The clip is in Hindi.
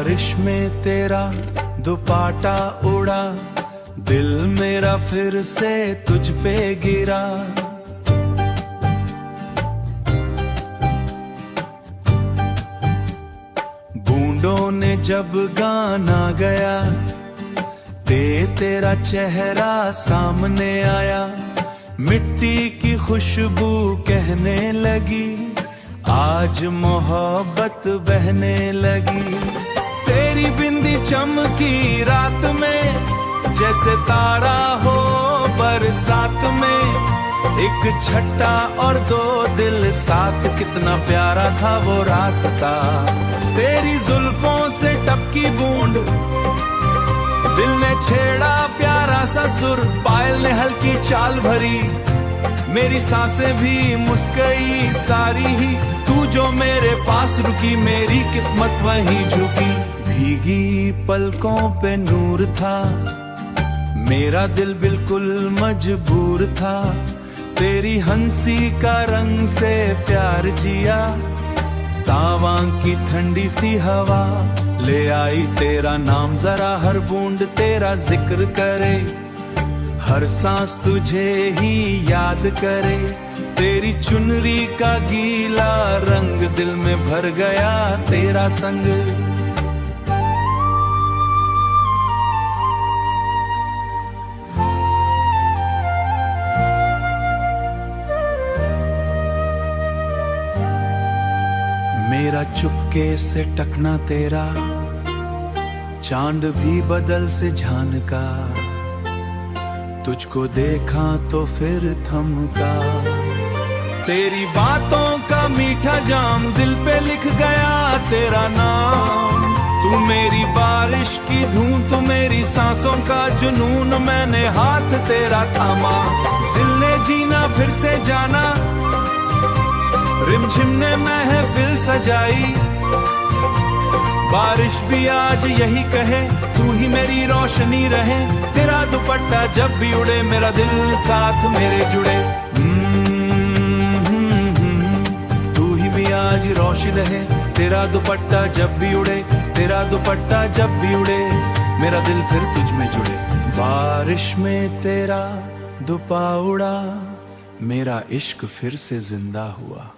बारिश में तेरा दुपट्टा उड़ा, दिल मेरा फिर से तुझ पे गिरा। बूंदों ने जब गाना गया, तेरा चेहरा सामने आया। मिट्टी की खुशबू कहने लगी, आज मोहब्बत बहने लगी। तेरी बिंदी चमकी रात में, जैसे तारा हो बरसात में। एक छट्टा और दो दिल साथ, कितना प्यारा था वो रास्ता। तेरी जुल्फों से टपकी बूंद, दिल ने छेड़ा प्यारा सा सुर। पायल ने हल्की चाल भरी, मेरी सांसें भी मुस्कुराई सारी ही। तू जो मेरे पास रुकी, मेरी किस्मत वहीं झुकी। भीगी पलकों पे नूर था, मेरा दिल बिल्कुल मजबूर था। तेरी हंसी का रंग से प्यार जिया, सावां की ठंडी सी हवा ले आई तेरा नाम। जरा हर बूंद तेरा जिक्र करे, हर सांस तुझे ही याद करे। तेरी चुनरी का गीला रंग दिल में भर गया तेरा संग। मेरा चुपके से टकना तेरा, चांद भी बदल से झानका। तुझको देखा तो फिर थमका, तेरी बातों का मीठा जाम दिल पे लिख गया तेरा नाम। तू मेरी बारिश की धूम, तू मेरी सांसों का जुनून। मैंने हाथ तेरा थामा, दिल ने जीना फिर से जाना। रिमझिम ने महफिल सजाई, बारिश भी आज यही कहे, तू ही मेरी रोशनी रहे। तेरा दुपट्टा जब भी उड़े, मेरा दिल साथ मेरे जुड़े। तू ही भी आज रोशनी रहे, तेरा दुपट्टा जब भी उड़े। तेरा दुपट्टा जब भी उड़े, मेरा दिल फिर तुझ में जुड़े। बारिश में तेरा दुपट्टा उड़ा, मेरा इश्क फिर से जिंदा हुआ।